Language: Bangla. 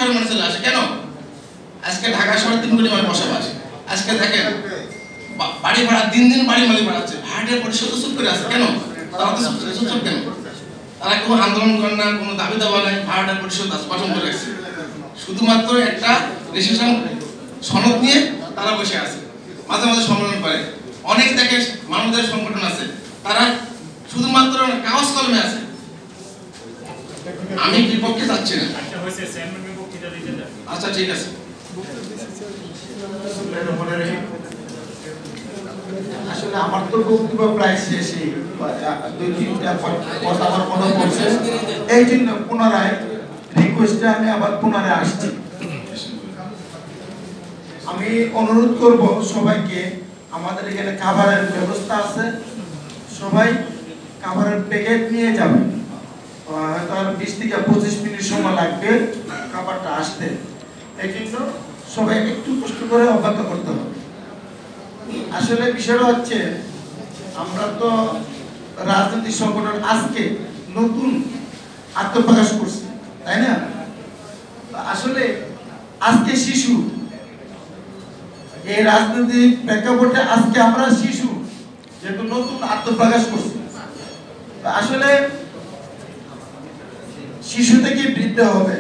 শহরে মানুষ চলে আসে কেন? আজকে ঢাকা শহরে 3 কোটি মানুষ বসবাস। আজকে দেখেন বাড়ি ভাড়া দিন দিন বাড়ি মালিক বাড়াচ্ছে, ভাড়াটের পরিশোধ চুপ করে আছে কেন? তারা তো চুপ কেন? তারা কোনো আন্দোলন করে না, কোনো দাবি দাবা নাই, ভাড়াটের পরিশোধ আস্পাদন করে রাখছে। শুধুমাত্র একটা রেজিস্ট্রেশন সনদ নিয়ে তারা বসে আছে, মাঝে মাঝে সম্মেলন করে। অনেক দেখে মানবাধিকার সংগঠন আছে, তারা শুধুমাত্র কাগজ কলমে আছে। আমি বিপক্ষে যাচ্ছি না। আচ্ছা ঠিক আছে, আসলে আমার তো বক্তব্য প্রায় শেষই, 2-3টা কথা আমার মনে পড়ছে, এই জন্য পুনরায় রিকোয়েস্টে আমি আবার পুনরায় আসছি। আমি অনুরোধ করব সবাইকে, আমাদের এখানে খাবারের ব্যবস্থা আছে, সবাই খাবারের প্যাকেট নিয়ে যাবেন। হয়তো আর 20 থেকে 25 মিনিট সময় লাগবে খাবারটা আসতে, এই জন্য সবাই একটু কষ্ট করে অপেক্ষা করতে হবে। আসলে বিষয়টা হচ্ছে, আমরা তো রাজনৈতিক সংগঠন আজকে নতুন আত্মপ্রকাশ করছি, তাই না? আসলে আজকে শিশু, এই রাজনৈতিক প্রেক্ষাপটে আজকে আমরা শিশু, যেহেতু নতুন আত্মপ্রকাশ করছি, আসলে শিশু থেকে বৃদ্ধ হবে,